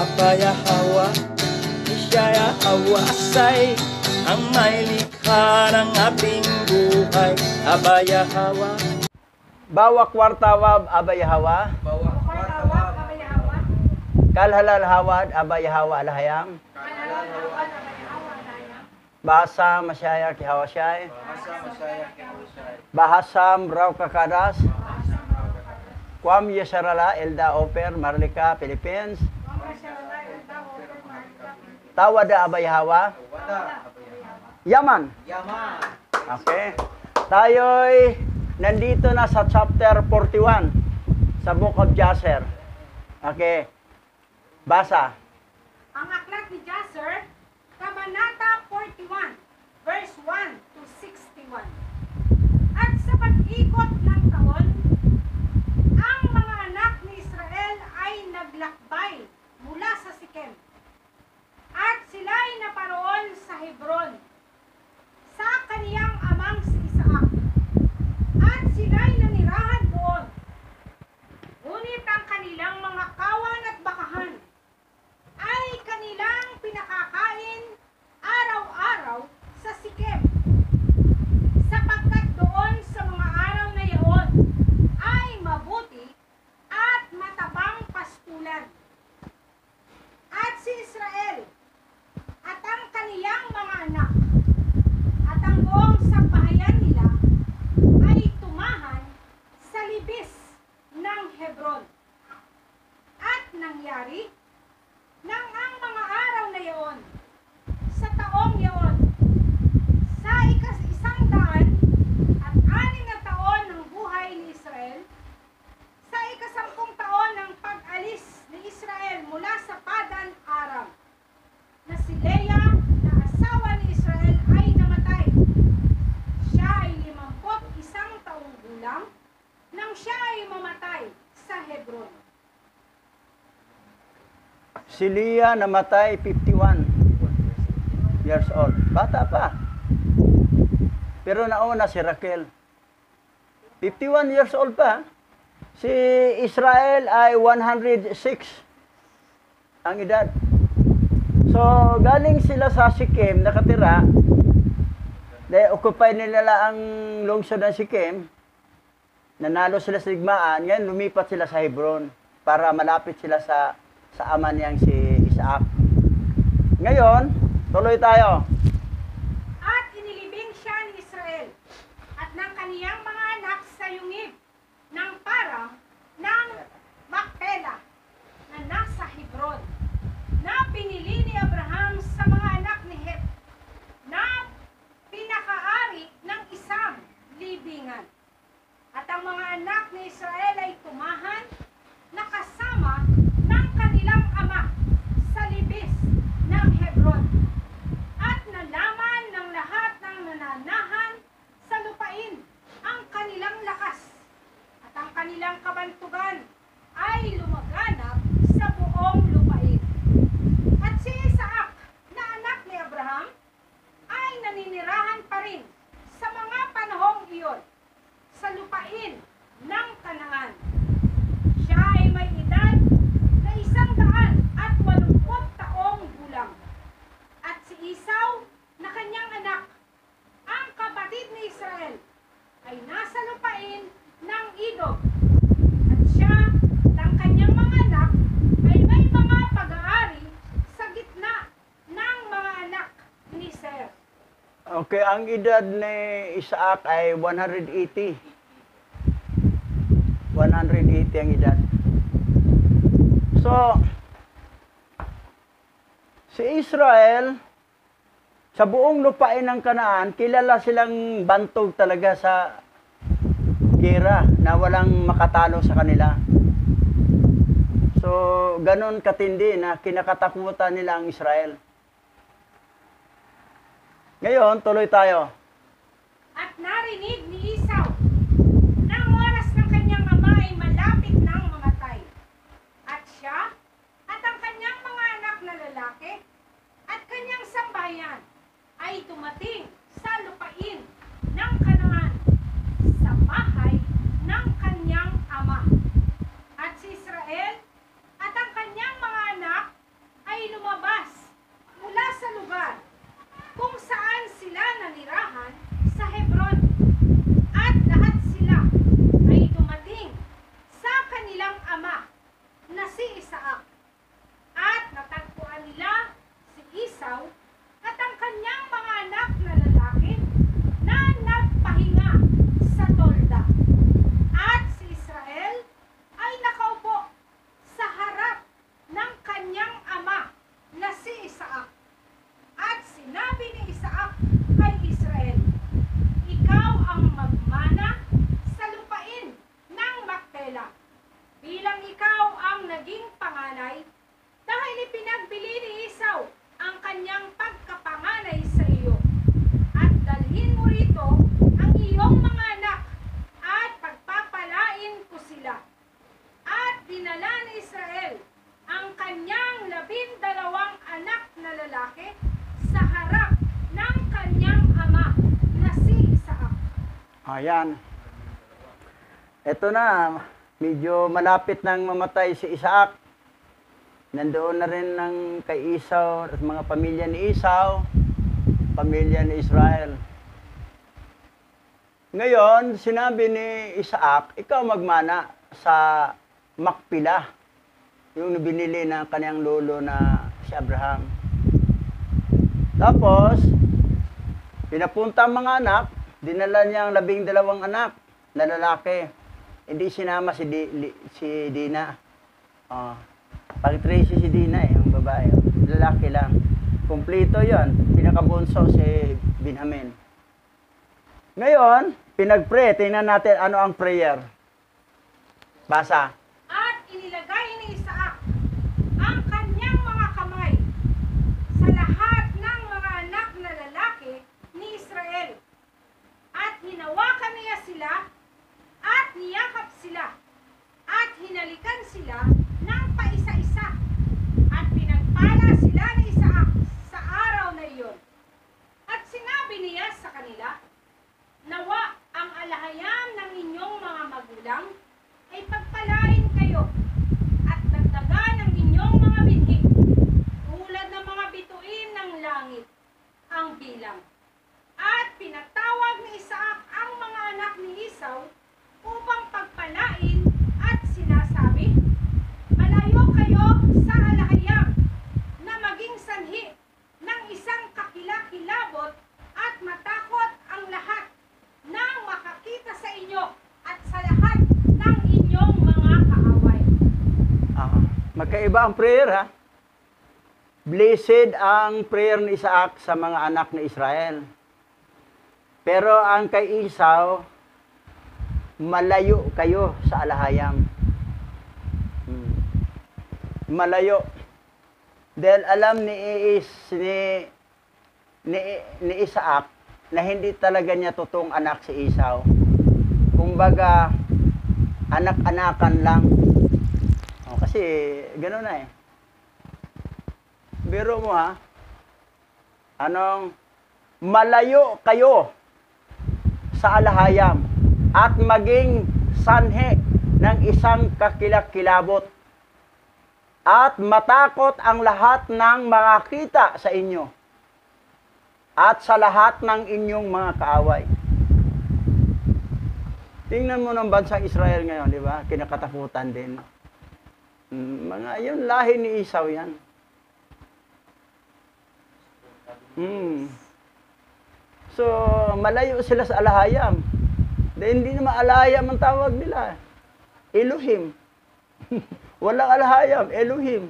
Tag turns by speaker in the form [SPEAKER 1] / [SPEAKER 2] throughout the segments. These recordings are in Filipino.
[SPEAKER 1] Abaya Hawa, Ishaya Hawasay, ang may likha ng ating buhay. Abaya Hawa.
[SPEAKER 2] Bawa kwartawab abaya hawa.
[SPEAKER 3] Bawa kwartawab abaya hawa.
[SPEAKER 2] Kalhalal hawad abaya hawa alhayam.
[SPEAKER 3] Kalhalal hawad abaya hawa alhayam.
[SPEAKER 2] Bahasa masyaya ki hawasyay.
[SPEAKER 3] Bahasa masyaya ki hawasyay.
[SPEAKER 2] Bahasam raw kakadas. Kwam yasarala elda oper Marlica Philippines. Tawada abaya hawa. Yaman.
[SPEAKER 3] Yaman.
[SPEAKER 2] Okay. Tayo'y nandito na sa chapter 41 sa Book of Jasher. Okay. Basa.
[SPEAKER 3] Ang aklat ni Jasher, Kabanata 41, verse 1 to 61. At sa pag-ikot ng taon, ang mga anak ni Israel ay naglakbay mula sa Sikem. At sila'y naparoon sa Hebron, sa kaniyang amang si Isaac. At sila'y nanirahan doon. Ngunit ang kanilang mga kawan at bakahan ay kanilang pinakakain araw-araw sa Sikem. Sapagkat doon sa mga araw na iyon ay mabuti at matabang pastulan. At si Israel at ang kaniyang mga anak at ang buong sambahayan nila ay tumahan sa libis ng Hebron. At nangyari nang ang mga araw na iyon, sa taong iyon, sa ika-100 at 6 na taon ng buhay ni Israel, sa ika-10 taon ng pag-alis ni Israel mula sa Padan Aram, na si Leah na asawa ni Israel ay namatay. Siya ay 51 taong gulang nang siya ay mamatay sa Hebron.
[SPEAKER 2] Si Leah namatay 51 years old. Bata pa. Pero nauna si Raquel. 51 years old pa. Si Israel ay 106 ang edad. So, galing sila sa Sikem, nakatira. Dahil occupy nila ang lungsod ng Sikem. Nanalo sila sa digmaan. Ngayon, lumipat sila sa Hebron para malapit sila sa ama niyang si Isaac. Ngayon, tuloy tayo.
[SPEAKER 3] At inilibing siya ni Israel at ng kaniyang mga anak sa yungib ng parang ng Macpela na nasa Hebron, na pinili ni Abraham sa mga anak ni Het, na pinakaari ng isang libingan. At ang mga anak ni Israel ay tumahan na kasama ng kanilang ama sa libis ng Hebron. At nalaman ng lahat ng nananahan sa lupain ang kanilang lakas. At ang kanilang kabantugan ay lumaganap sa buong lupain. At si Isaac na anak ni Abraham ay naninirahan pa rin sa mga panahong iyon sa lupain ng Kanaan. Siya ay may edad na 180 taong gulang. At si Esau na kanyang anak, ang kapatid ni Israel, ay nasa lupain ng Edom. At siya at ang kanyang mga anak ay may mga pag-aari sa gitna ng mga anak ni Seir.
[SPEAKER 2] Okay, ang edad ni Isaac ay 180. 180 ang edad. So, si Israel, sa buong lupain ng Kanaan, kilala silang bantog talaga sa gera na walang makatalo sa kanila. So, ganun katindi na kinakatakutan nila ang Israel. Ngayon, tuloy tayo.
[SPEAKER 3] At narinig ni Esau na ang oras ng kanyang ama ay malapit ng mamatay. At siya at ang kanyang mga anak na lalaki at kanyang sambahayan ay dumating sa lupain ng Kanaan sa bahay ng kanyang ama. At si Israel at ang kanyang mga anak
[SPEAKER 2] Ayan. Ito na, medyo malapit nang mamatay si Isaac. Nandoon na rin ng kay Esau at mga pamilya ni Esau, pamilya ni Israel. Ngayon, sinabi ni Isaac, ikaw magmana sa Makpila, yung binili ng kanyang lolo na si Abraham. Tapos, pinapunta ang mga anak, dinala niya ang 12 anak na lalaki. Hindi sinama si Dina. Pag-tracy si Dina yung babae. Lalaki lang. Kumpleto yon. Pinakabunso si Benjamin. Ngayon, pinag-pray. Tingnan natin ano ang prayer. Basa.
[SPEAKER 3] At inilagay ni Isaac ang kanyang mga kamay sa lahat ng mga anak na lalaki ni Israel. At hinawakan niya sila at niyakap sila at hinalikan sila ng paisa-isa at pinagpala sila ni Isaac sa araw na iyon. At sinabi niya sa kanila, nawa ang alahayam ng inyong mga magulang ay pagpalain kayo at dagdagan ang inyong mga binhi tulad ng mga bituin ng langit ang bilang. At pinatawag ni Isaac ang mga anak ni Esau upang pagpalain at sinasabi, malayo kayo sa alahayam na maging sanhi ng isang kakilakilabot at matakot ang lahat nang makakita sa inyo at sa lahat ng inyong mga kaaway.
[SPEAKER 2] Magkaiba ang prayer, ha? Blessed ang prayer ni Isaac sa mga anak ni Israel. Pero ang kay Esau, malayo kayo sa alahayam. Malayo. Dahil alam ni Isaac na hindi talaga niya totoong anak si Esau. Kumbaga, anak-anakan lang. Kasi gano'n na eh. Biro mo ha, malayo kayo sa alahayam at maging sanhi ng isang kakilakilabot at matakot ang lahat ng mga kita sa inyo at sa lahat ng inyong mga kaaway. Tingnan mo ng bansang Israel ngayon, di ba? Kinakatakutan din. Mga yun, lahi ni Esau yan. So, malayo sila sa alahayam. Dahil hindi naman alahayam ang tawag nila. Elohim. Walang alahayam, Elohim.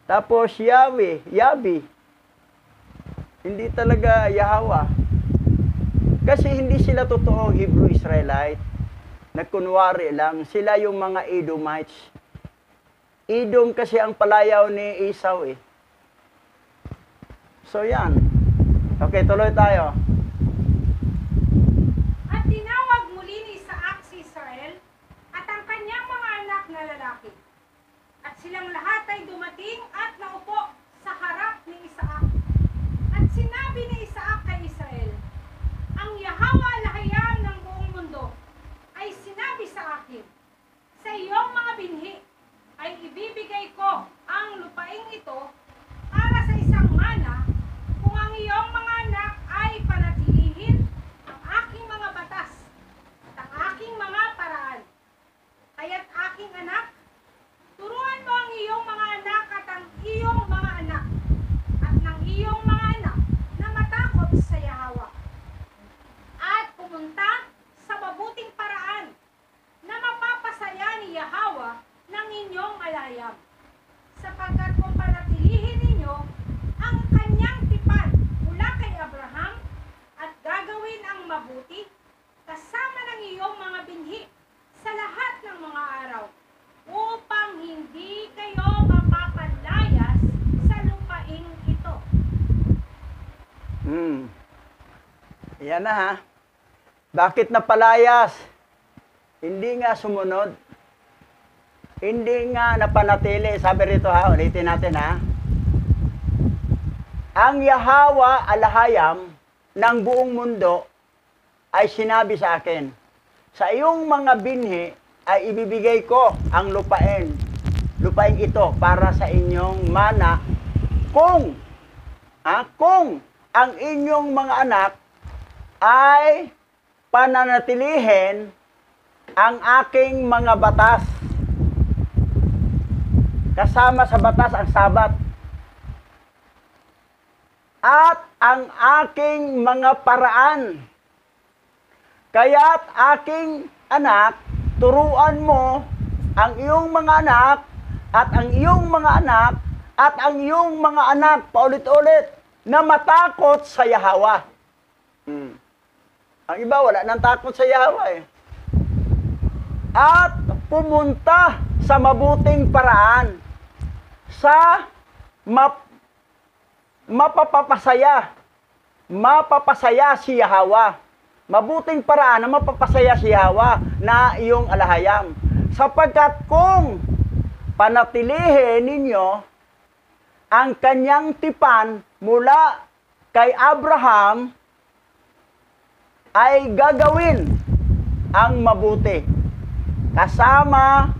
[SPEAKER 2] Tapos Yahweh, Yabi. Hindi talaga Yahweh. Kasi hindi sila totoong Hebrew Israelite. Nagkunwari lang, sila yung mga Edomites. Edom kasi ang palayaw ni Esau eh. So yan. Okay, tuloy tayo.
[SPEAKER 3] At tinawag muli ni Isaac si Israel at ang kanyang mga anak na lalaki. At silang lahat ay dumating at naupo sa harap ni Isaac. At sinabi ni Isaac kay Israel, ang Yahweh alahayam ng buong mundo ay sinabi sa akin, sa iyong mga binhi ay ibibigay ko ang lupaing ito para sa isang mana kung ang iyong mga anak ay panatilihin ang aking mga batas at ang aking mga paraan. Kaya't aking anak, turuan mo ang iyong mga anak at ang iyong mga anak at ng iyong mga anak na matakot sa Yahweh at pumunta sa mabuting paraan na mapapasaya ni Yahweh ng inyong alahayam, sapagkat kung panatilihin ninyo ang kanyang tipan mula kay Abraham at gagawin ang mabuti kasama ng iyong mga binhi sa lahat ng mga araw upang hindi kayo mapapalayas sa lupaing ito.
[SPEAKER 2] Yan na ha. Bakit napalayas? Hindi nga sumunod. Hindi nga napanatili. Sabi rito ha, ulitin natin ha. Ang Yahweh alahayam ng buong mundo ay sinabi sa akin, sa iyong mga binhi ay ibibigay ko ang lupain ito para sa inyong mana kung ang inyong mga anak ay pananatilihin ang aking mga batas. Kasama sa batas ang Sabat. At ang aking mga paraan. Kaya't aking anak, turuan mo ang iyong mga anak at ang iyong mga anak at ang iyong mga anak, paulit-ulit, na matakot sa Yahweh. Ang iba, wala nang takot sa Yahweh. At pumunta sa mabuting paraan, sa mapapasaya si Yahweh. Mabuting paraan na mapapasaya si Yahweh na iyong alahayam. Sapagkat kung panatilihin ninyo ang kanyang tipan mula kay Abraham, ay gagawin ang mabuti kasama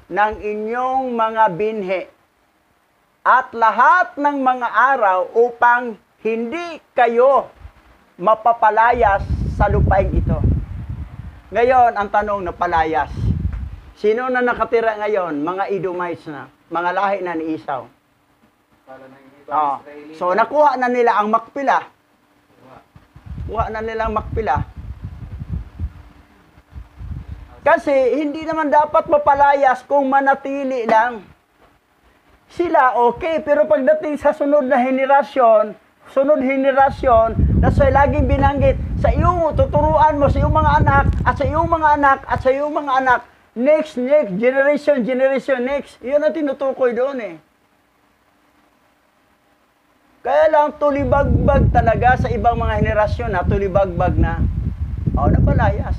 [SPEAKER 2] ng inyong mga binhi at lahat ng mga araw upang hindi kayo mapapalayas sa lupain ito. Ngayon, ang tanong na palayas. Sino na nakatira ngayon? Mga Edomites na. Mga lahi na ni Esau. So, nakuha na nila ang Makpila. Kuha na nila ang Makpila. Kasi, hindi naman dapat mapalayas kung manatili lang. Sila, okay. Pero pagdating sa sunod henerasyon, na sa'yo laging binanggit, sa iyong tuturuan mo, sa iyong mga anak, at sa iyong mga anak, at sa iyong mga anak, next, generation, next. Iyon ang tinutukoy doon eh. Kaya lang tulibagbag talaga sa ibang mga henerasyon na tulibagbag na. Napalayas.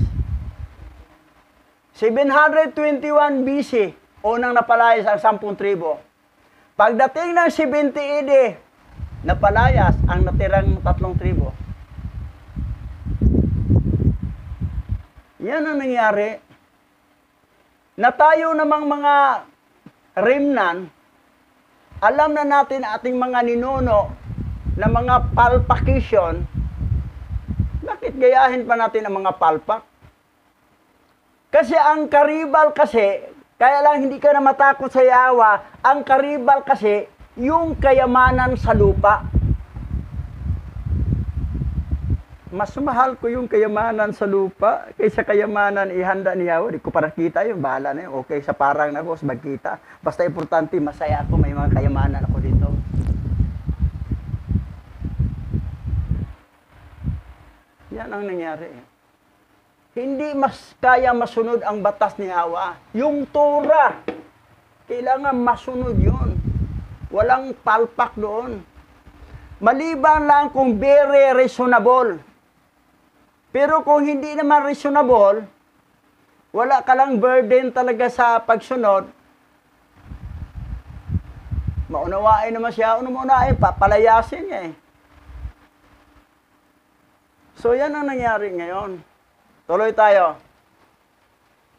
[SPEAKER 2] 721 BC, unang napalayas ang 10 tribo. Pagdating ng 70 AD, napalayas ang natirang 3 tribo. Yan ang nangyari. Na tayo namang mga remnant, alam na natin ating mga ninuno na mga palpakisyon, bakit gayahin pa natin ang mga palpak? Kasi ang karibal kasi, kaya lang hindi ka na matakot sa Yahweh, ang karibal kasi, yung kayamanan sa lupa. Mas mahal ko yung kayamanan sa lupa kaysa kayamanan ihanda ni Yahweh. Di ko para kita yun, bahala na yun. Okay, sa parang na ko, magkita. Basta importante, masaya ako, may mga kayamanan ako dito. Yan ang nangyari. Hindi mas kaya masunod ang batas ni Yahweh. Yung Torah, kailangan masunod yun. Walang palpak doon. Maliban lang kung very reasonable. Pero kung hindi naman reasonable, wala ka lang burden talaga sa pagsunod, maunawain naman siya, papalayasin niya eh. So yan ang nangyari ngayon. Tuloy tayo.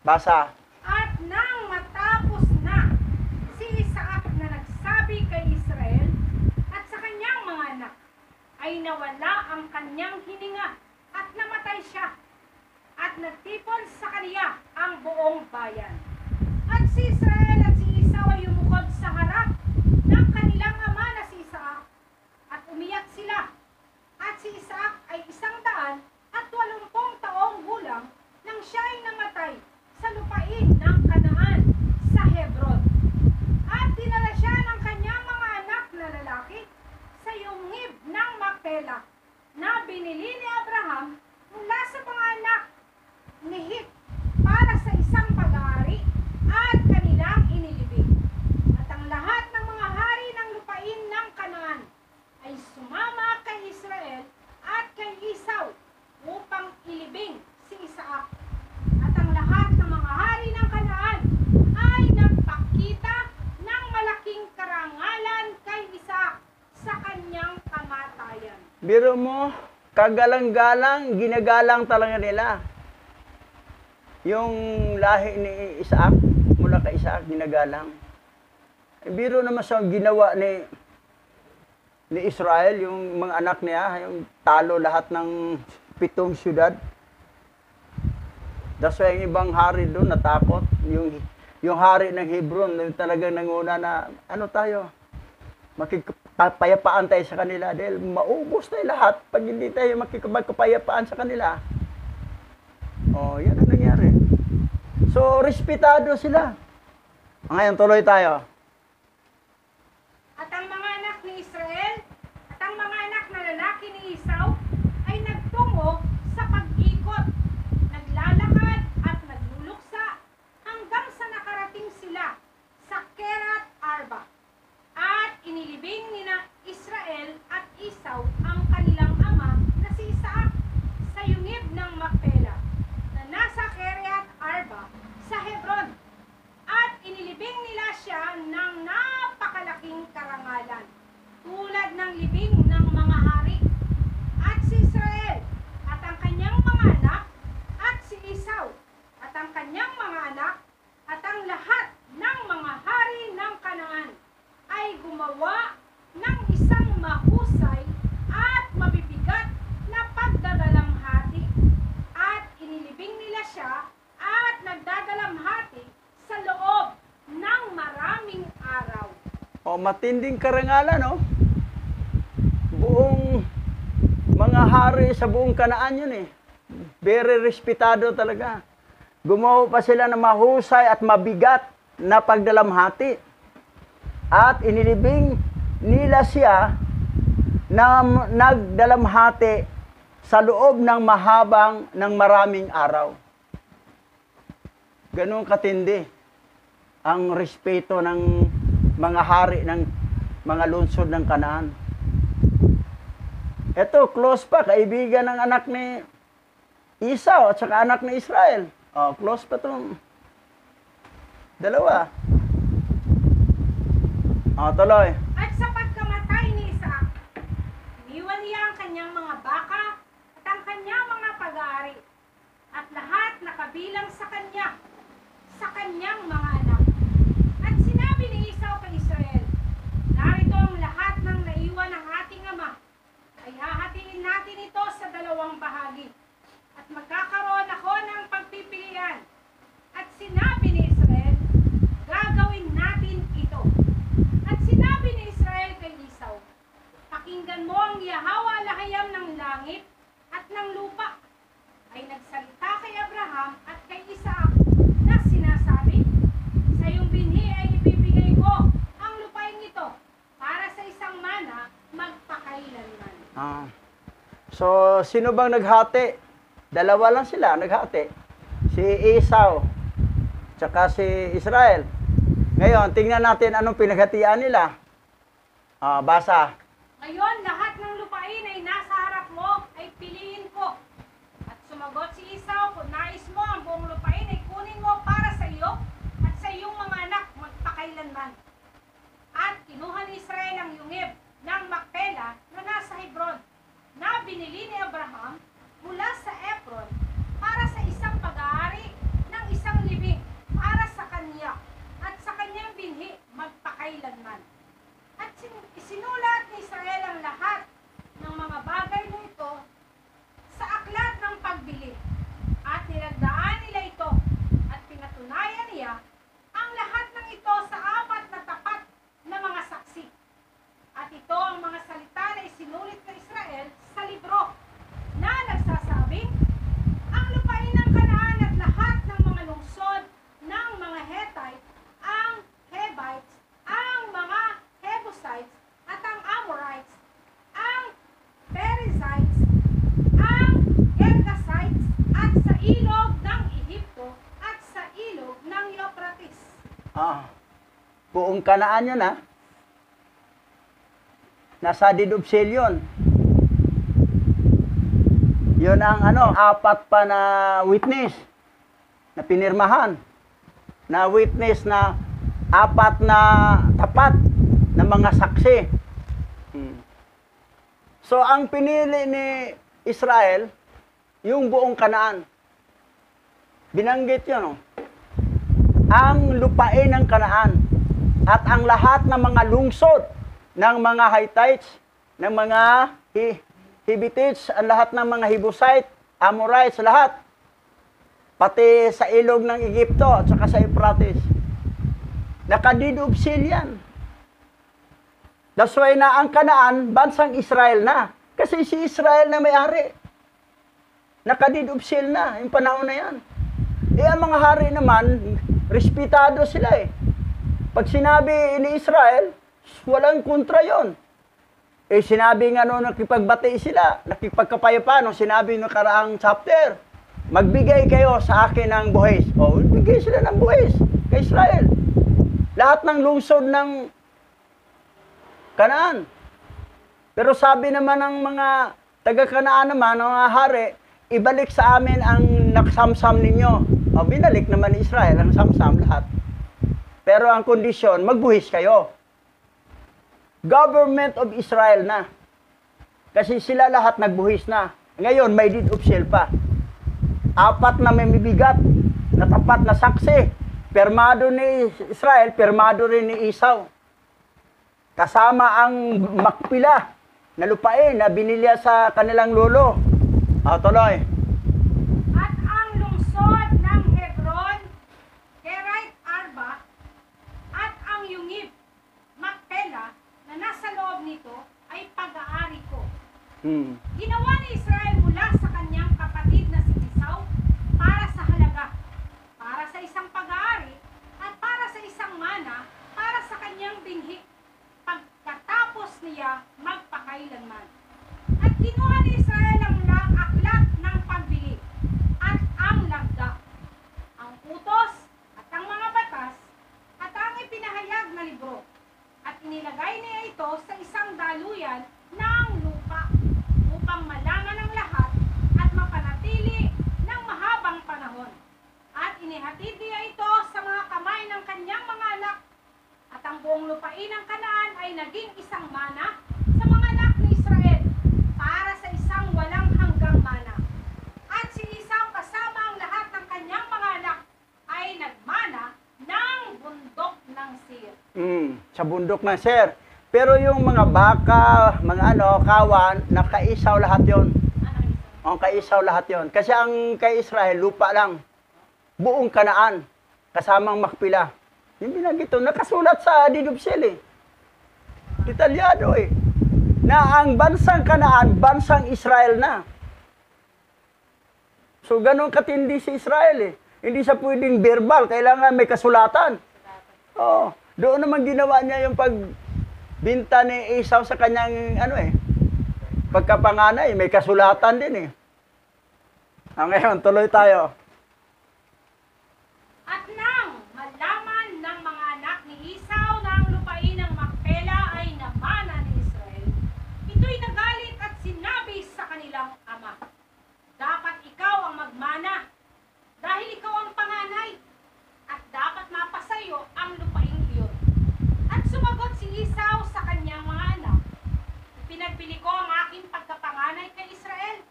[SPEAKER 2] Basa.
[SPEAKER 3] At nang matapos na si Isaac na nagsabi kay Israel at sa kanyang mga anak, ay nawala ang kanyang hininga at namatay siya at nagtipon sa kaniya ang buong bayan. At si Israel at si Esau ay umukod sa harap ng kanilang ama na si Isaac at umiyak sila. At si Isaac ay 180 taong gulang nang siya ay namatay sa lupain ng Kanaan sa Hebron. At dinala siya ng kanyang mga anak na lalaki sa yungib ng Makpela na binili ni Abraham mula sa mga anak ni Het para sa isang pag-aari at kanilang inilibing. At ang lahat ng mga hari ng lupain ng Kanaan ay sumama kay Israel at kay Esau upang ilibing si Isaac. At ang lahat ng mga hari ng Kanaan ay nagpakita ng malaking karangalan kay Isaac sa kanyang kamatayan.
[SPEAKER 2] Biro mo, kagalang-galang, ginagalang talaga nila. Yung lahi ni Isaac, mula kay Isaac, ginagalang. Biro naman sa ginawa ni Israel, yung mga anak niya, yung talo lahat ng 7 syudad. That's why yung ibang hari doon natakot. Yung hari ng Hebron, talagang nanguna na, ano tayo, makikapayapaan tayo sa kanila dahil maubos tayo lahat pag hindi tayo makikapayapaan sa kanila. Oh, yan ang nangyari. So, respetado sila. Ngayon, tuloy tayo.
[SPEAKER 3] At ang mga anak ni Israel at ang mga anak na lalaki ni Esau ay nagtungo sa pag-ikot, naglalakad at nagluluksa hanggang sa nakarating sila sa Kerat Arba. At inilibing nina Israel at Esau ang kanilang ama na si Isaac sa yungib ng Macpela na nasa Kerat Arba sa Hebron. At inilibing nila siya ng napakalaking karangalan, tulad ng libing ng mga hari. At si Israel at ang kanyang mga anak, at si Esau at ang kanyang mga anak, at ang lahat ng mga hari ng Kanaan ay gumawa ng isang mahusay at mabibigat na pagdadalamhati. At inilibing nila siya at nagdadalamhati sa loob ng maraming araw.
[SPEAKER 2] O, matinding karangalan, no? Buong mga hari sa buong Kanaan yun eh. Very respetado talaga. Gumawa pa sila ng mahusay at mabigat na pagdalamhati. At inilibing nila siya na nagdalamhati sa loob ng maraming araw. Ganun katindi ang respeto ng mga hari ng mga lungsod ng Kanaan. Ito, close pa, kaibigan ng anak ni Esau at saka anak ni Israel. Oh, close pa itong dalawa. Oh, tuloy.
[SPEAKER 3] At sa pagkamatay ni Isaac, iniwan niya ang kanyang mga baka at ang kanyang mga pag-aari at lahat na kabilang sa kanyang mga anak. At sinabi ni Esau kay Israel, narito ang lahat ng naiwan ng ating ama, ay hahatiin natin ito sa 2 bahagi, at magkakaroon ako ng pagpipilian. At sinabi ni Israel, gagawin natin ito. At sinabi ni Israel kay Esau, pakinggan mo ang Yahweh lahayam ng langit at ng lupa, ay nagsalita kay Abraham at kay Isaac na sinasabi, sa iyong binhi ay ibibigay ko ang lupain ito para sa isang mana magpakailanman.
[SPEAKER 2] So, sino bang naghati? Dalawa lang sila naghati. Si Esau, tsaka si Israel. Ngayon, tingnan natin anong pinaghatian nila. Basa.
[SPEAKER 3] Ngayon, lahat ng lupain ay nasa harap mo, ay piliin ko. At sumagot si Esau, kung nais mo ang buong lupain ay kunin mo para sa iyo at sa iyong mga anak magpakailanman. At kinuha ni Israel ang yungib ng Macpela na nasa Hebron, na binili ni Abraham mula sa Efron para sa isang pag-aari ng isang libing para sa kanya at sa kanyang binhi magpakailanman. At isinulat ni Israel ang lahat ng mga bagay na ito sa aklat ng pagbili. At nilagdaan nila ito at pinatunayan niya ang lahat ng ito sa 4 na tapat na mga saksi. At ito ang mga salita na isinulit ng Israel sa libro na nagsasabing, ang lupain ng Kanaan at lahat ng mga lungsod ng mga Hittite, ang Hivites, ang mga Jebusites, at ang Amorites, ang Perizzites, ang Gergasites, at sa ilog ng Ehipto, at sa ilog ng Euphrates.
[SPEAKER 2] Buong Kanaan yun, ha? Nasa deed of sale yun. Yun ang 4 pa na witness na pinirmahan. Na witness na 4 na tapat na mga saksi. So, ang pinili ni Israel, yung buong Kanaan. Binanggit yun, no? Ang lupain ng Kanaan at ang lahat ng mga lungsod ng mga Hittites, ng mga Hivitites, ang lahat ng mga Hibusite, Amorites, lahat. Pati sa ilog ng Egypto at saka sa Euphrates. Naka-deed of seal yan. That's why na ang Kanaan, bansang Israel na. Kasi si Israel na may-ari. Naka-deed of seal na, yung panahon na yan. Ang mga hari naman, respetado sila eh. Pag sinabi ni Israel, walang kontra yon. Sinabi nga noon, nakipagbati sila, nakipagkapayapa, nung sinabi noong karaang chapter, magbigay kayo sa akin ng buhis. Bigay sila ng buhis kay Israel. Lahat ng lungsod ng Kanaan. Pero sabi naman ng mga taga-Kanaan naman, ng mga hari, ibalik sa amin ang naksamsam ninyo. Binalik naman ni Israel ang samsam lahat. Pero ang kondisyon, magbuhis kayo. Government of Israel na. Kasi sila lahat nagbuhis na. Ngayon, may deed of seal pa. 4 na may bibigat na tapat na saksi. Permado ni Israel, permado rin ni Esau. Kasama ang Makpila na lupain na binilya sa kanilang lolo. Tuloy.
[SPEAKER 3] At ang lungsod ng Hebron, Kiriath Arba, at ang Yungib, Makpela, na nasa loob nito, ay pag-aari ko. Ginawa ni Israel mula sa kanyang kapatid na si Esau para sa halaga, para sa isang pag-aari, at para sa isang mana, para sa kanyang binhi, pagkatapos niya magpakailanman. At kinuha ni Israel ang aklat ng pagbili at ang lagda, ang utos at ang mga batas at ang ipinahayag na libro, at inilagay niya ito sa isang daluyan ng lupa upang malaman ng lahat at mapanatili ng mahabang panahon. At inihatid niya ito sa mga kamay ng kanyang mga anak, at ang buong lupain ng Kanaan ay naging isang mana sa mga anak ni Israel para sa isang walang hanggang mana. At si Esau kasama ang lahat ng kanyang mga anak ay nagmana ng bundok ng Seir.
[SPEAKER 2] Sa bundok ng Seir. Pero yung mga baka, mga kawan, nakaisaw lahat yon. Kaisaw lahat yon. Kasi ang kay Israel, lupa lang. Buong Kanaan, kasamang Makpila. Yung binanggit ito, nakasulat sa deed of seal eh. Detalyado eh. Na ang bansang Kanaan, bansang Israel na. So ganun katindi si Israel eh. Hindi siya pwedeng verbal, kailangan may kasulatan. Doon naman ginawa niya yung pagbinta ni Esau sa kanyang pagkapanganay, may kasulatan din eh. Ngayon, tuloy tayo.
[SPEAKER 3] At nang malaman ng mga anak ni Esau na ang lupain ng Makpela ay namana ni Israel, ito'y nagalit at sinabi sa kanilang ama, dapat ikaw ang magmana, dahil ikaw ang panganay, at dapat mapasayo ang lupain iyon. At sumagot si Esau sa kanyang mga anak, ipinagbili ko ang aking pagkapanganay kay Israel,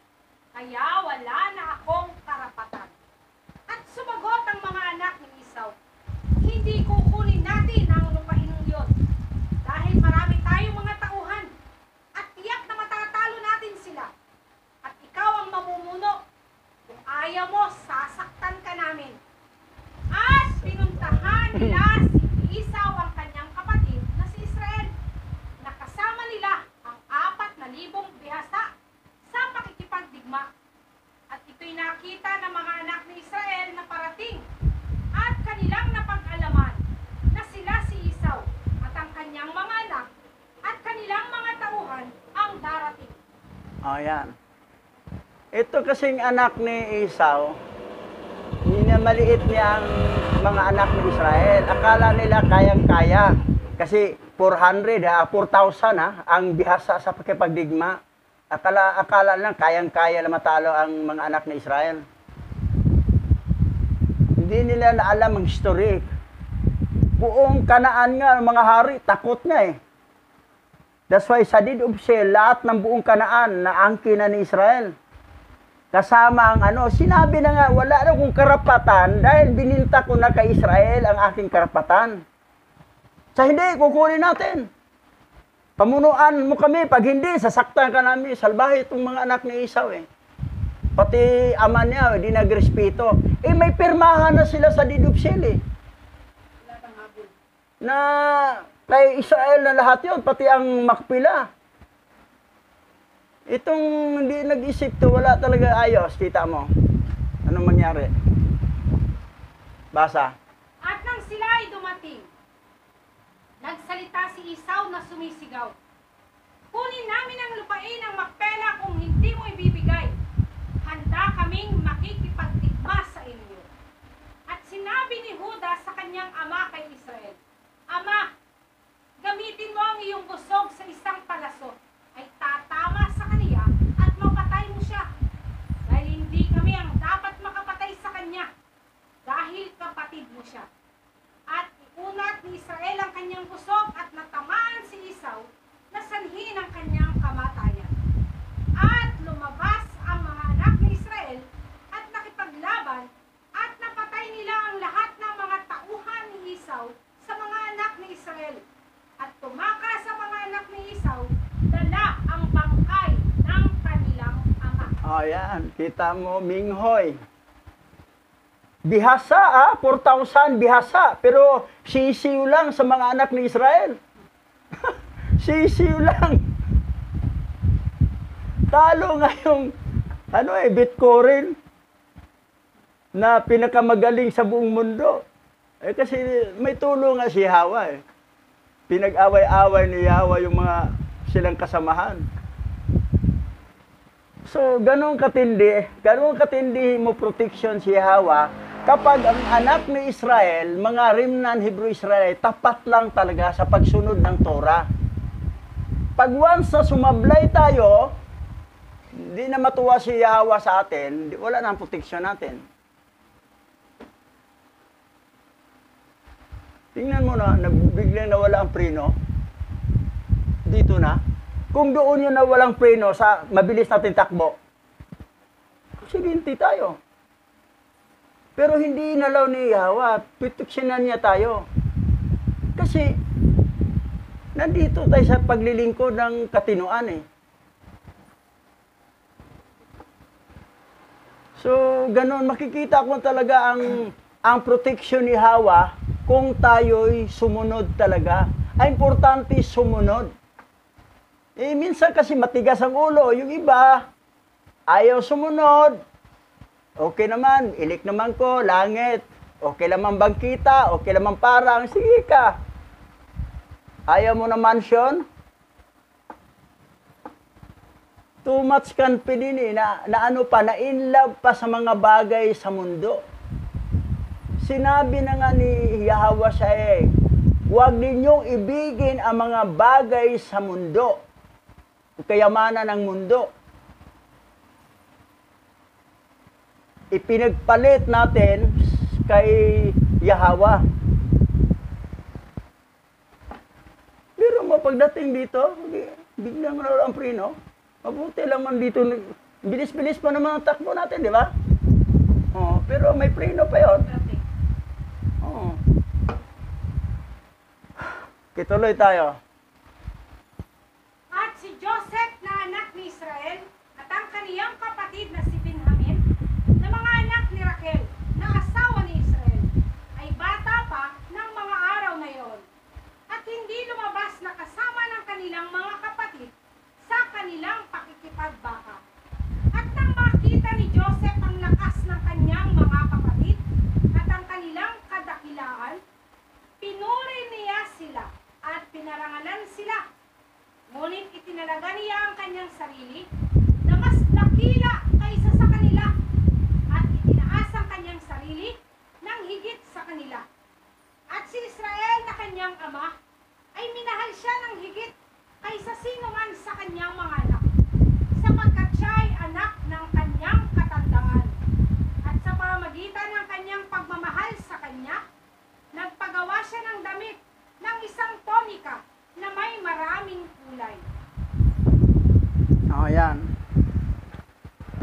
[SPEAKER 3] kaya wala na akong karapatan. At sumagot ang mga anak ni Esau, hindi kukunin natin ang lupain iyon, dahil marami tayong mga tauhan, at tiyak na matatalo natin sila. At ikaw ang mamumuno. Kung ayaw mo, sasaktan ka namin. At pinuntahan nila si Esau ang kanyang kapatid na si Israel. Nakasama nila ang 4,000 bihasa sa pakikipagdigma. At ito'y nakita ng mga anak ni Israel na parating, at kanilang napag-alaman na sila si Esau at ang kanyang mga anak at kanilang mga tauhan ang darating.
[SPEAKER 2] Yan. Ito kasing anak ni Esau, minamaliit niya ang mga anak ni Israel. Akala nila kayang-kaya. Kasi 4,000 ang bihasa sa pakipagdigma. Akala lang kayang-kaya na matalo ang mga anak ni Israel. Hindi nila na alam ang history. Buong Kanaan nga, mga hari, takot nga eh. That's why sa deed of seal, lahat ng buong Kanaan na angkin na ni Israel. kasama ang ano, sinabi na nga, wala na akong karapatan dahil bininta ko na kay Israel ang aking karapatan. Sa hindi, kukunin natin. Pamunuan mo kami, pag hindi, sasaktan ka namin. Salbahe itong mga anak ni Esau eh. Pati ama niya, di nagrespeto. Eh, may pirmahan na sila sa deed of sale eh. Na kay Israel na lahat yon, pati ang Makpila. Itong hindi nag-isip to, wala talaga ayos. Kita mo. Anong mangyari? Basa.
[SPEAKER 3] At nang sila ay dumating, nagsalita si Esau na sumisigaw, kunin namin ang lupain ng Makpela kung hindi mo ibibigay. Handa kaming makikipagtikma sa inyo. At sinabi ni Judah sa kanyang ama kay Israel, Ama, gamitin mo ang iyong busog sa isang palasot, ay tatama sa kaniya at mapatay mo siya. Dahil hindi kami ang dapat makapatay sa kanya, dahil kapatid mo siya. At iunat ni Israel ang kanyang busog at natamaan si Esau na sanhi ng kanyang kamatayan. At lumabas ang mga anak ni Israel at nakipaglaban at napatay nila ang lahat ng mga tauhan ni Esau sa mga anak ni Israel. At tumakas sa mga anak ni Esau, dala ang bangkay ng kanilang ama.
[SPEAKER 2] Ayan, kita mo, Minghoy. Bihasa 4,000 bihasa, pero sisiw lang sa mga anak ni Israel. Sisiw lang. Talo nga yung, Bitcoin na pinakamagaling sa buong mundo. Eh kasi may tulong nga si Hawa eh. Pinag-away-away ni Yahweh yung mga silang kasamahan. So, ganun katindi mo protection si Hawa kapag ang anak ni Israel, mga remnant Hebrew Israel, tapat lang talaga sa pagsunod ng Torah. Pag once na sumablay tayo, hindi na matuwa si Yahweh sa atin, wala na ang protection natin. Tingnan mo na, biglang nawala ang preno. Dito na. Kung doon yun na walang preno, sa mabilis natin takbo, aksidente tayo. Pero hindi inalaw ni Yahweh, proteksyonan niya tayo. Kasi, nandito tayo sa paglilingkod ng katinuan eh. So, ganun, makikita ko talaga ang protection ni Yahweh kung tayo'y sumunod talaga. Ang importante sumunod. Eh, minsan kasi matigas ang ulo. Yung iba, ayaw sumunod. Okay naman, ilik naman ko, langit. Okay naman bangkita, okay naman parang, sige ka. Ayaw mo na mansion? Too much confidence eh, na in love pa sa mga bagay sa mundo. Sinabi na nga ni Yahweh siya eh, huwag ninyong ibigin ang mga bagay sa mundo, kayamanan ng mundo. Ipinagpalit natin kay Yahweh. Pero mo pagdating dito, biglang nawala ang preno. Mabuti lang man dito, bilis-bilis pa naman ang takbo natin, di ba? Oh, pero may preno pa yun. Oh. Kituloy tayo.
[SPEAKER 3] At si Joseph na anak ni Israel at ang kaniyang kapatid na si Benjamin na mga anak ni Raquel na asawa ni Israel ay bata pa ng mga araw na iyon at hindi lumabas na kasama ng kanilang mga kapatid sa kanilang pakikipagbaka. At nang makita ni Joseph ang lakas ng kanyang mga kapatid at ang kanilang kadakilaan, pinuri niya sila at pinarangalan sila. Ngunit itinalaga niya ang kanyang sarili na mas dakila kaysa sa kanila at itinaas ang kanyang sarili ng higit sa kanila. At si Israel na kanyang ama ay minahal siya ng higit kaysa sino man sa kanyang mga anak, sapagkat siya ay anak ng kanyang katandangan. At sa pamamagitan ng kanyang pagmamahal sa kanya, nagpagawa siya ng damit ng isang tonika na may maraming kulay.
[SPEAKER 2] Oh, yan.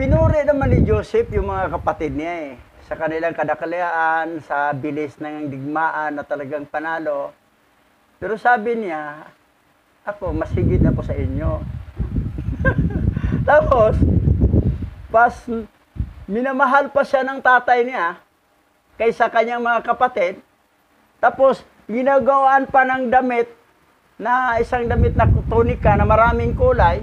[SPEAKER 2] Pinuri naman ni Joseph yung mga kapatid niya eh. Sa kanilang kadakalian, sa bilis ng digmaan na talagang panalo. Pero sabi niya, ako, mas higit ako sa inyo. Tapos, minamahal pa siya ng tatay niya kaysa kanyang mga kapatid. Tapos, ginagawaan pa ng damit na isang damit na tunika na maraming kulay.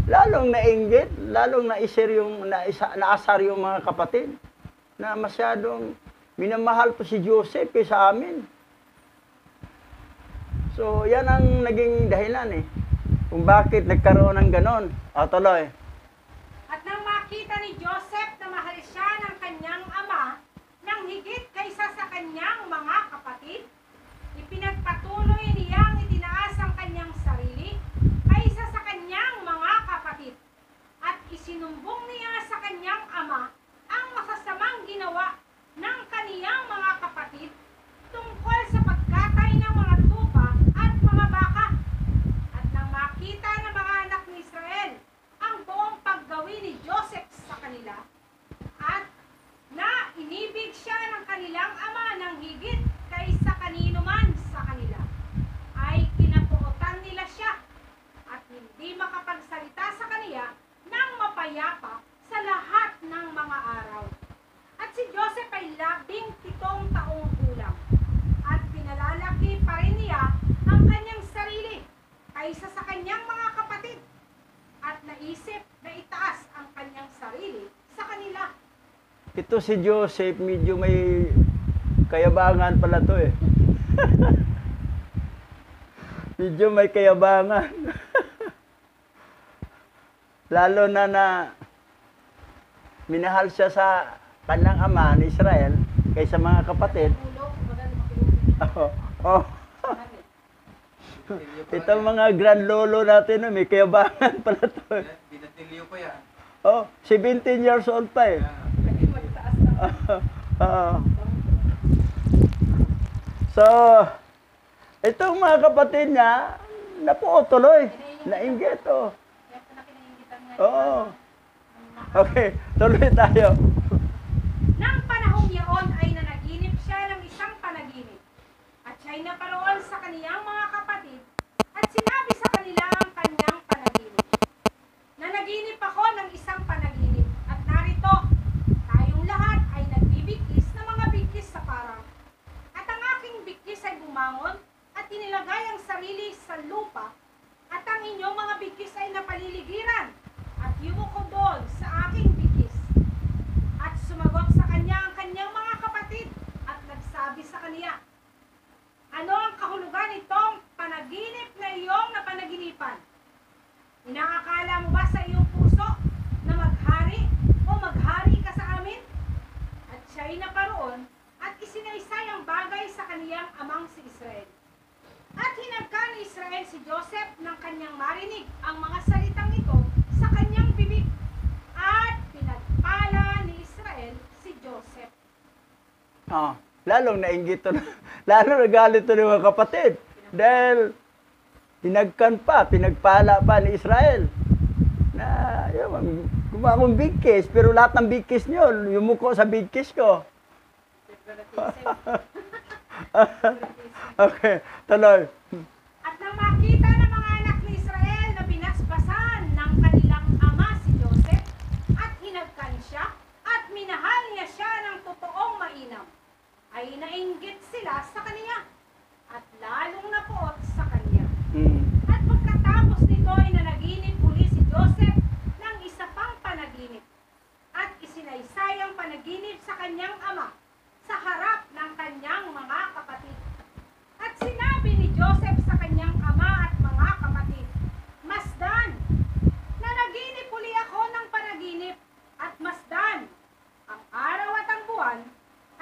[SPEAKER 2] Lalong nainggit, lalong naasar yung mga kapatid na masyadong minamahal po si Joseph sa amin. So, yan ang naging dahilan eh. Kung bakit nagkaroon ng ganon. O, tuloy.
[SPEAKER 3] At nang makita ni Joseph na mahal siya ng kanyang ama nang higit kaysa sa kanyang mga kapatid, ipinagpatuloy niyang itinaas ang kanyang sarili kaysa sa kanyang mga kapatid. At isinumbong niya sa kanyang ama ang masasamang ginawa ng kaniyang mga kapatid tungkol sa pagkatay ng mga tupa at mga baka. At nang makita ng mga anak ni Israel ang buong paggawi ni Joseph sa kanila, at na inibig siya ng kanilang ama ng higit kaysa kanino man sa kanila, ay kinapuotan nila siya at hindi makapagsalita sa kaniya ng mapayapa sa lahat ng mga araw. At si Joseph ay 17 taong gulang, at pinalalaki pa rin niya ang kanyang sarili kaysa sa kanyang mga kapatid, at naisip na itaas ang kanyang sarili sa kanila.
[SPEAKER 2] Ito si Joseph, medyo may kayabangan pala to eh. Medyo may kayabangan. Lalo na minahal siya sa kanyang ama ni Israel kaysa mga kapatid. Oh, oh. Itong mga grand lolo natin, may kayabangan pala to eh.
[SPEAKER 4] Pinatilyo pa yan.
[SPEAKER 2] Oh, 17 years old pa eh. So, itong mga kapatid niya, napuo tuloy, nainggit oh. Oo. Okay, tuloy tayo.
[SPEAKER 3] Nang panahong yaon ay nanaginip siya ng isang panaginip, at siya'y naparoon sa kaniyang mga kapatid, at sinabi sa kanila ang kanyang panaginip. Nanaginip ako ng isang panaginip, at narito, tayong lahat ay nagbibigkis ng mga bigkis sa parang. At ang aking bigkis ay bumangon, at inilagay ang sarili sa lupa, at ang inyong mga bigkis ay napaliligiran, at yumuko doon sa aking bigkis. At sumagot sa kanya ang kanyang mga kapatid, at nagsabi sa kaniya, ano ang kahulugan nitong panaginip na iyong napanaginipan? Inaakala mo ba sa iyong puso na maghari o maghari ka sa amin? At siya'y naparoon at isinaysay ang bagay sa kaniyang amang si Israel. At hinagka ni Israel si Joseph nang kanyang marinig ang mga salitang ito sa kanyang bibig. At pinagpala ni Israel si Joseph.
[SPEAKER 2] Oh, lalong nainggit to, lalong nagalit to ng mga kapatid. Dahil hinagkan pa, pinagpala pa ni Israel. Na, yun, gumawa akong big case, pero lahat ng big case niyo, yumuko sa big case ko. Okay, tuloy.
[SPEAKER 3] At nang makita ng mga anak ni Israel na binasbasan ng kanilang ama si Joseph, at hinagkan siya, at minahal niya siya ng totoong mainam, ay nainggit sila sa kaniya, at lalong napuot sa kanya. At pagkatapos nito ay nanaginip uli si Joseph ng isa pang panaginip, at isinaysay ang panaginip sa kanyang ama sa harap ng kanyang mga kapatid. At sinabi ni Joseph sa kanyang ama at mga kapatid, masdan, nanaginip uli ako ng panaginip, at masdan, ang araw at ang buwan,